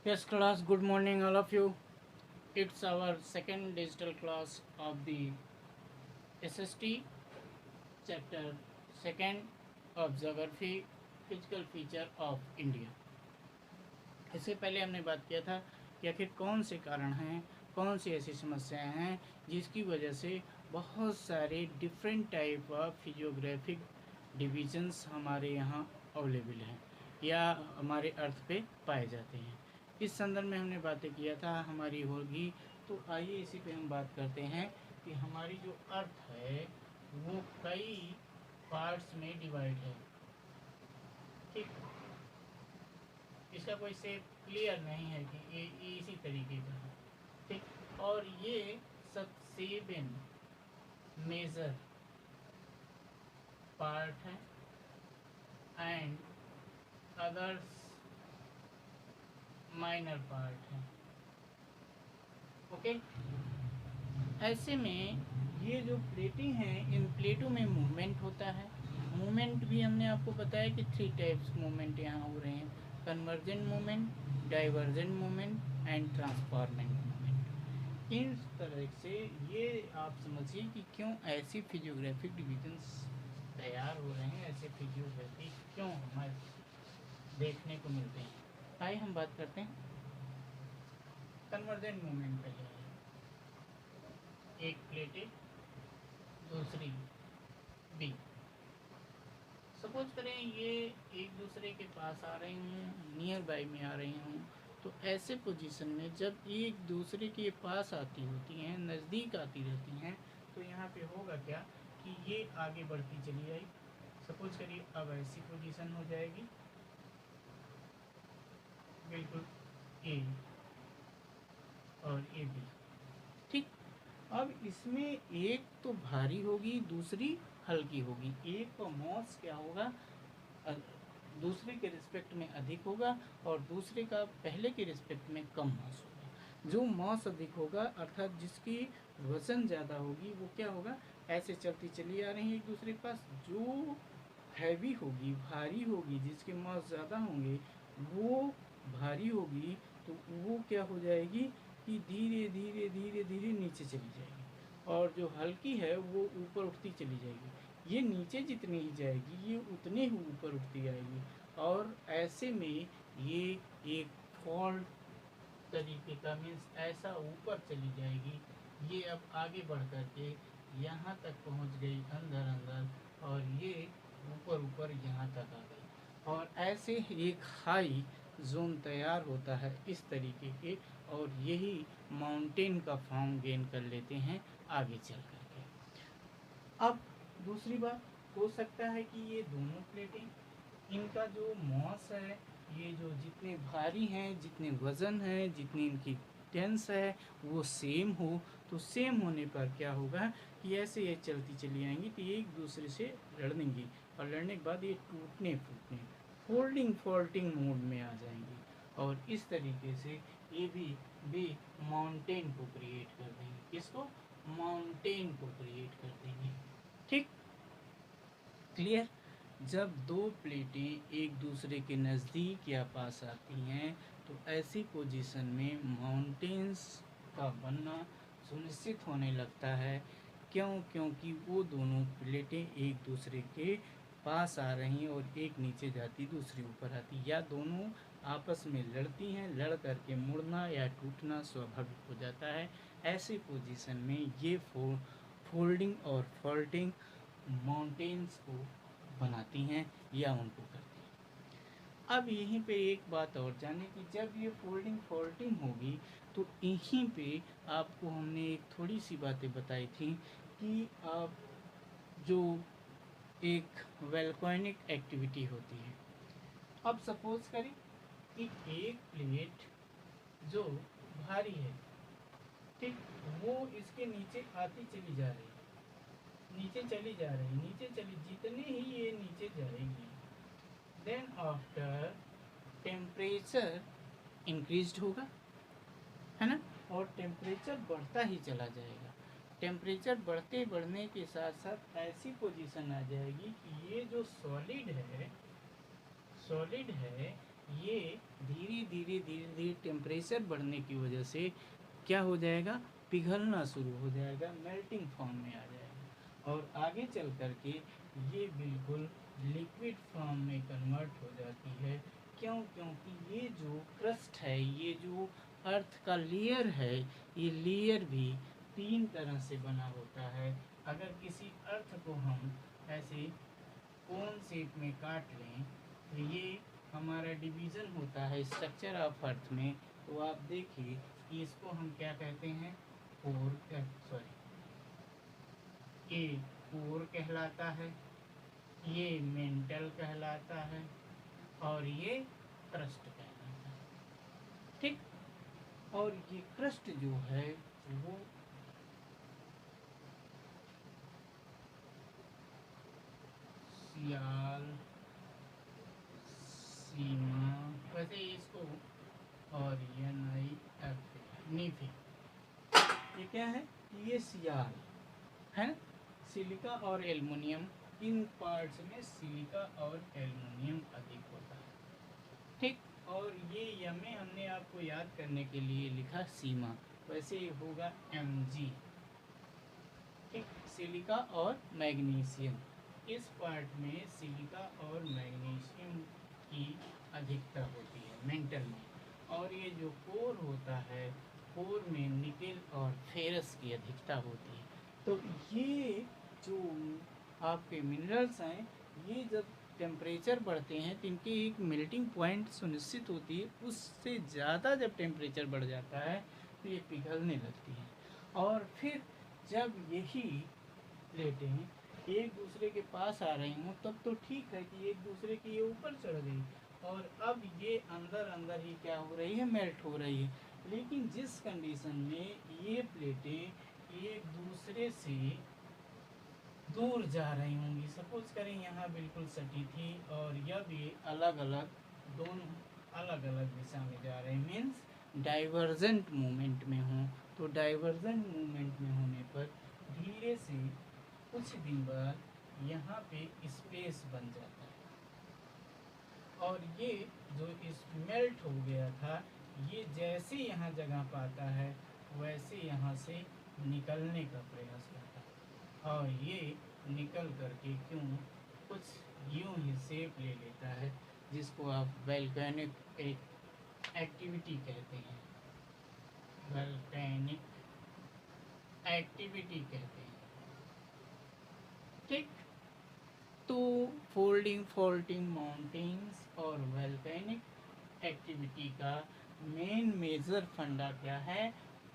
Yes, class, good morning, all of you. It's our second digital class of the SST chapter second of Geography Physical Feature of India. इससे पहले हमने बात किया था कि आखिर कौन से कारण हैं, कौन सी ऐसी समस्याएं हैं जिसकी वजह से बहुत सारे different type of physiographic divisions हमारे यहाँ अवेलेबल हैं या हमारे अर्थ पे पाए जाते हैं। इस संदर्भ में हमने बातें किया था हमारी होगी, तो आइए इसी पे हम बात करते हैं कि हमारी जो अर्थ है वो कई पार्ट्स में डिवाइड है। ठीक, इसका कोई शेप क्लियर नहीं है कि ये इसी तरीके का है। ठीक, और ये सब 7 मेजर पार्ट हैं एंड अदर्स माइनर पार्ट हैं। ओके, ऐसे में ये जो प्लेटें हैं, इन प्लेटों में मूवमेंट होता है। मूवमेंट भी हमने आपको बताया कि 3 टाइप्स मूवमेंट यहाँ हो रहे हैं: convergent movement, divergent movement and transformant movement. इस तरह से ये आप समझिए कि क्यों ऐसी फिजियोग्राफिक डिविजन्स तैयार हो रहे हैं, ऐसे फिजियोग्राफी क्यों हमारे देखने को मिलते हैं। आइए हम बात करते हैं कन्वर्जेंट मूवमेंट पहले है। एक प्लेट ए, दूसरी बी। सपोज करें ये एक दूसरे के पास आ रही हूँ, नियर बाई में आ रही हूँ, तो ऐसे पोजीशन में जब एक दूसरे के पास आती होती हैं, नज़दीक आती रहती हैं, तो यहाँ पे होगा क्या कि ये आगे बढ़ती चली जाएगी। सपोज करिए अब ऐसी पोजीशन हो जाएगी, बिल्कुल ए और ए बी। ठीक, अब इसमें एक तो भारी होगी, दूसरी हल्की होगी। एक का मॉस क्या होगा, दूसरे के रिस्पेक्ट में अधिक होगा और दूसरे का पहले के रिस्पेक्ट में कम मॉस होगा। जो मॉस अधिक होगा अर्थात जिसकी वज़न ज़्यादा होगी वो क्या होगा, ऐसे चलती चली आ रही है एक दूसरे के पास। जो हैवी होगी, भारी होगी, जिसके मॉस ज़्यादा होंगे वो भारी होगी, तो वो क्या हो जाएगी कि धीरे धीरे धीरे धीरे नीचे चली जाएगी, और जो हल्की है वो ऊपर उठती चली जाएगी। ये नीचे जितनी ही जाएगी ये उतने ही ऊपर उठती आएगी, और ऐसे में ये एक फॉल्ट तरीके का मीन्स ऐसा ऊपर चली जाएगी। ये अब आगे बढ़ कर के यहाँ तक पहुँच गई अंदर अंदर, और ये ऊपर ऊपर यहाँ तक आ गई, और ऐसे एक हाई जोन तैयार होता है इस तरीके के, और यही माउंटेन का फॉर्म गेन कर लेते हैं आगे चल कर के। अब दूसरी बात, हो सकता है कि ये दोनों प्लेटें, इनका जो मॉस है, ये जो जितने भारी हैं, जितने वज़न है, जितनी इनकी टेंस है वो सेम हो। तो सेम होने पर क्या होगा कि ऐसे ये चलती चली आएंगी तो ये एक दूसरे से लड़ेंगी, और लड़ने के बाद ये टूटने फूटने फोल्डिंग फॉल्टिंग मोड में आ जाएंगी, और इस तरीके से ये भी माउंटेन को क्रिएट कर देंगे। किसको? माउंटेन को क्रिएट कर देंगे। ठीक, क्लियर। जब दो प्लेटें एक दूसरे के नज़दीक या पास आती हैं तो ऐसी पोजीशन में माउंटेन्स का बनना सुनिश्चित होने लगता है। क्यों? क्योंकि वो दोनों प्लेटें एक दूसरे के पास आ रही हैं, और एक नीचे जाती दूसरी ऊपर आती, या दोनों आपस में लड़ती हैं। लड़ करके मुड़ना या टूटना स्वाभाविक हो जाता है। ऐसी पोजीशन में ये फोल्डिंग और फॉल्टिंग माउंटेन्स को बनाती हैं या उनको करती हैं। अब यहीं पे एक बात और जाने कि जब ये फोल्डिंग फॉल्टिंग होगी तो यहीं पे आपको हमने एक थोड़ी सी बातें बताई थी कि आप जो एक वोल्केनिक एक्टिविटी होती है। अब सपोज करें कि एक प्लेट जो भारी है, ठीक, वो इसके नीचे आती चली जा रही है, नीचे चली जा रही है, नीचे चली, जितने ही ये नीचे जाएगी, देन आफ्टर टेम्परेचर इंक्रीज्ड होगा, है ना, और टेम्परेचर बढ़ता ही चला जाएगा। टेम्परेचर बढ़ते बढ़ने के साथ साथ ऐसी पोजीशन आ जाएगी कि ये जो सॉलिड है ये धीरे धीरे धीरे धीरे टेम्परेचर बढ़ने की वजह से क्या हो जाएगा, पिघलना शुरू हो जाएगा, मेल्टिंग फॉर्म में आ जाएगा और आगे चल कर के ये बिल्कुल लिक्विड फॉर्म में कन्वर्ट हो जाती है। क्यों? क्योंकि ये जो क्रस्ट है, ये जो अर्थ का लेयर है, ये लेयर भी तीन तरह से बना होता है। अगर किसी अर्थ को हम ऐसे कोन शेप में काट लें तो ये हमारा डिवीज़न होता है स्ट्रक्चर ऑफ अर्थ में। तो आप देखिए कि इसको हम क्या कहते हैं, ये कोर कहलाता है, ये मेंटल कहलाता है और ये क्रस्ट कहलाता है। ठीक, और ये क्रस्ट जो है वो सियाल, सीमा, वैसे इसको और नीफी, ये क्या है, ये सियाल है ना। सिलिका और एल्युमिनियम, इन पार्ट्स में सिलिका और एल्युमिनियम अधिक होता है। ठीक, और ये यमें हमने आपको याद करने के लिए लिखा सीमा, वैसे ये होगा Mg। ठीक, सिलिका और मैग्नीशियम, इस पार्ट में सिलिका और मैग्नीशियम की अधिकता होती है मेंटल में। और ये जो कोर होता है, कोर में निकेल और फेरस की अधिकता होती है। तो ये जो आपके मिनरल्स हैं, ये जब टेम्परेचर बढ़ते हैं तो इनकी एक मेल्टिंग पॉइंट सुनिश्चित होती है, उससे ज़्यादा जब टेम्परेचर बढ़ जाता है तो ये पिघलने लगती हैं। और फिर जब यही प्लेटें एक दूसरे के पास आ रही हों तब तो ठीक है कि एक दूसरे के ये ऊपर चढ़ गई, और अब ये अंदर अंदर ही क्या हो रही है, मेल्ट हो रही है। लेकिन जिस कंडीशन में ये प्लेटें एक दूसरे से दूर जा रही होंगी, सपोज करें यहाँ बिल्कुल सटी थी और यह भी अलग अलग, दोनों अलग अलग दिशा में जा रहे हैं, मीन्स डाइवर्जेंट मूवमेंट में हों, तो डाइवर्जेंट मूवमेंट में होने पर धीरे से कुछ दिन बाद यहाँ पे स्पेस बन जाता है और ये जो इस मेल्ट हो गया था, ये जैसे यहाँ जगह पाता है वैसे यहाँ से निकलने का प्रयास करता है और ये निकल करके क्यों कुछ यूँ ही शेप ले लेता है, जिसको आप वोल्केनिक एक्टिविटी कहते हैं, वोल्केनिक एक्टिविटी कहते हैं। ठीक, तो फोल्डिंग, फॉल्टिंग, माउंटेन्स और वोल्केनिक एक्टिविटी का मेन मेजर फंडा क्या है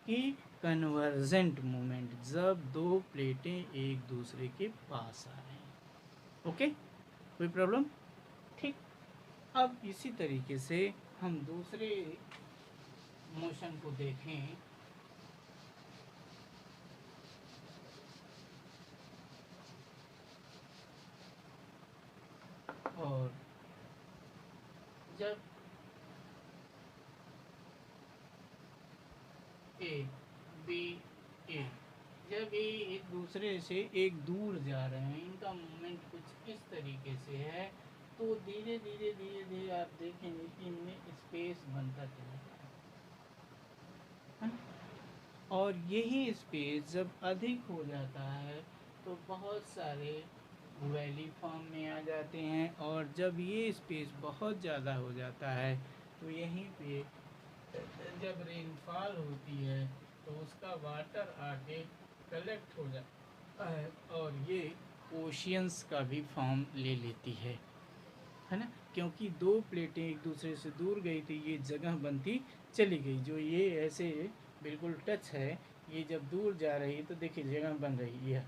कि कन्वर्जेंट मूवमेंट, जब दो प्लेटें एक दूसरे के पास आ रहे हैं। ओके, कोई प्रॉब्लम? ठीक, अब इसी तरीके से हम दूसरे मोशन को देखें। और जब ए बी ए, जब ये एक दूसरे से एक दूर जा रहे हैं, इनका मूवमेंट कुछ इस तरीके से है, तो धीरे धीरे धीरे धीरे आप देखेंगे कि इनमें स्पेस बनता चला जाएगा, है ना? और यही स्पेस जब अधिक हो जाता है तो बहुत सारे वैली फॉर्म में आ जाते हैं, और जब ये स्पेस बहुत ज़्यादा हो जाता है तो यहीं पे जब रेनफॉल होती है तो उसका वाटर आके कलेक्ट हो जाता है और ये ओशियंस का भी फॉर्म ले लेती है ना। क्योंकि दो प्लेटें एक दूसरे से दूर गई थी, ये जगह बनती चली गई। जो ये ऐसे बिल्कुल टच है, ये जब दूर जा रही है तो देखिए जगह बन रही है,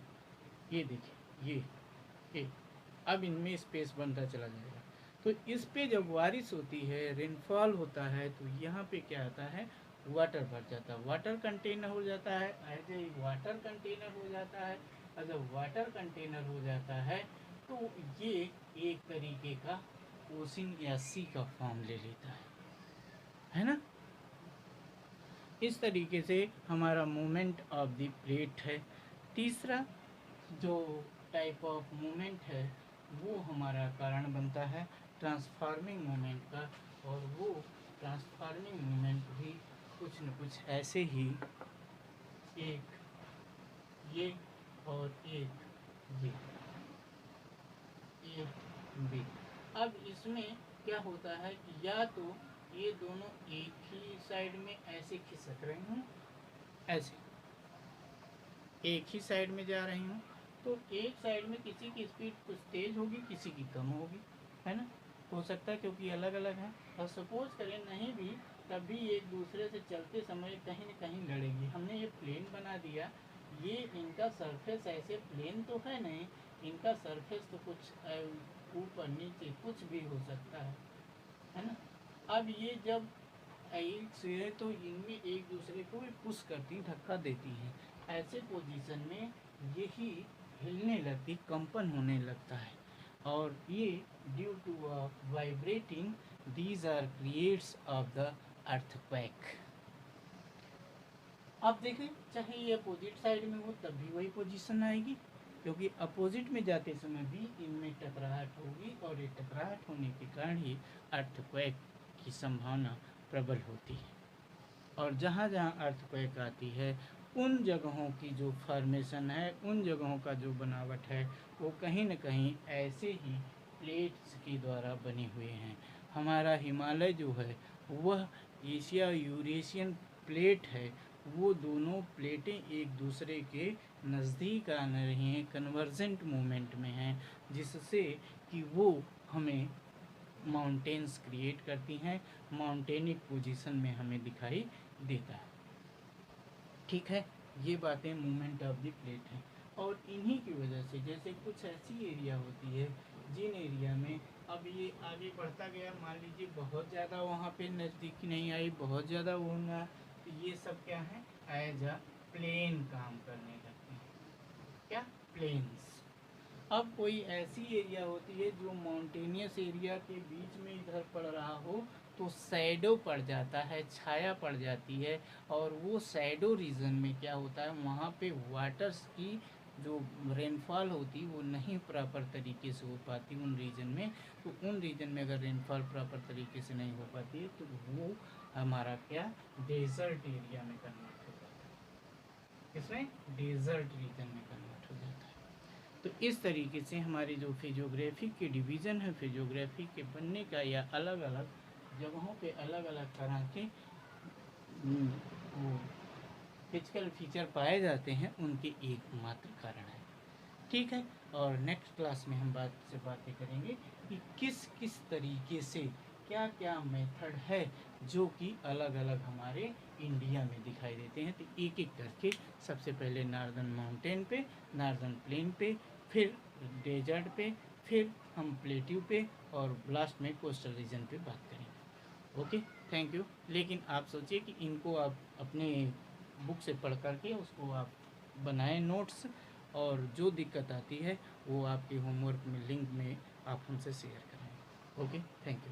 ये देखिए ये अब इनमें स्पेस बनता चला जाएगा। तो इस पे जब बारिश होती है, रेनफॉल होता है, तो यहाँ पे क्या आता है, वाटर भर जाता है, वाटर कंटेनर हो जाता है, ऐसे ही वाटर कंटेनर हो जाता है। और जब वाटर कंटेनर हो जाता है तो ये एक तरीके का ओशन या सी का फॉर्म ले लेता है ना। इस तरीके से हमारा मूवमेंट ऑफ द प्लेट है। तीसरा जो टाइप ऑफ मूवमेंट है वो हमारा कारण बनता है ट्रांसफॉर्मिंग मूवमेंट का, और कुछ न कुछ ऐसे ही एक ये और एक ये बी। अब इसमें क्या होता है कि या तो ये दोनों एक ही साइड में ऐसे खिसक रहे हों, ऐसे एक ही साइड में जा रही हूँ, तो एक साइड में किसी की स्पीड कुछ तेज़ होगी, किसी की कम होगी, है ना, हो सकता है क्योंकि अलग अलग है। और सपोज करें नहीं भी, तब भी एक दूसरे से चलते समय कहीं न कहीं लड़ेगी। हमने ये प्लेन बना दिया, ये इनका सरफेस ऐसे प्लेन तो है नहीं, इनका सरफेस तो कुछ ऊपर नीचे कुछ भी हो सकता है ना। अब ये जब एक से तो इनमें एक दूसरे को पुश करती, धक्का देती हैं, ऐसे पोजीशन में यही हिलने लगती, कंपन होने लगता है। और ये due to vibrating these are creates of the earthquake. अब देखें, चाहे ये अपोजिट साइड में हो तब भी वही पोजीशन आएगी, क्योंकि अपोजिट में जाते समय भी इनमें टकराहट होगी, और ये टकराहट होने के कारण ही अर्थक्वेक की संभावना प्रबल होती है। और जहाँ जहाँ अर्थक्वेक आती है, उन जगहों की जो फॉर्मेशन है, उन जगहों का जो बनावट है, वो कहीं न कहीं ऐसे ही प्लेट्स के द्वारा बने हुए हैं। हमारा हिमालय जो है वह एशिया यूरेशियन प्लेट है, वो दोनों प्लेटें एक दूसरे के नज़दीक आ रही हैं, कन्वर्जेंट मूवमेंट में हैं, जिससे कि वो हमें माउंटेन्स क्रिएट करती हैं, माउंटेनिक पोजीशन में हमें दिखाई देता है। ठीक है, ये बातें मूवमेंट ऑफ द प्लेट हैं। और इन्हीं की वजह से जैसे कुछ ऐसी एरिया होती है जिन एरिया में अब ये आगे बढ़ता गया, मान लीजिए बहुत ज़्यादा वहाँ पे नज़दीकी नहीं आई, बहुत ज़्यादा वो ना, तो ये सब क्या है, एज अ प्लेन काम करने लगते हैं। क्या, प्लेन्स। अब कोई ऐसी एरिया होती है जो माउंटेनियस एरिया के बीच में इधर पड़ रहा हो, तो शैडो पड़ जाता है, छाया पड़ जाती है, और वो शैडो रीजन में क्या होता है, वहाँ पे वाटर्स की जो रेनफॉल होती वो नहीं प्रॉपर तरीके से हो पाती उन रीजन में। तो उन रीजन में अगर रेनफॉल प्रॉपर तरीके से नहीं हो पाती है, तो वो हमारा क्या, डेजर्ट एरिया में कन्वर्ट हो जाता है। इसमें डेजर्ट रीजन में कन्वर्ट हो जाता है। तो इस तरीके से हमारी जो फिजियोग्राफी की डिवीज़न है, फिजियोग्राफी के बनने का, या अलग अलग जगहों पे अलग अलग तरह के वो फिजिकल फीचर पाए जाते हैं, उनके एकमात्र कारण है। ठीक है, और नेक्स्ट क्लास में हम बातें करेंगे कि किस किस तरीके से क्या क्या मेथड है जो कि अलग अलग हमारे इंडिया में दिखाई देते हैं। तो एक एक करके सबसे पहले नॉर्दर्न माउंटेन पे, नॉर्दर्न प्लेन पे, फिर डेजर्ट पे, फिर हम प्लेट्यू पे, और लास्ट में कोस्टल रीजन पे बात करेंगे। Okay, thank you. लेकिन आप सोचिए कि इनको आप अपने बुक से पढ़ करके उसको आप बनाएं नोट्स, और जो दिक्कत आती है वो आपके होमवर्क में लिंक में आप हमसे शेयर करें। Okay, thank you.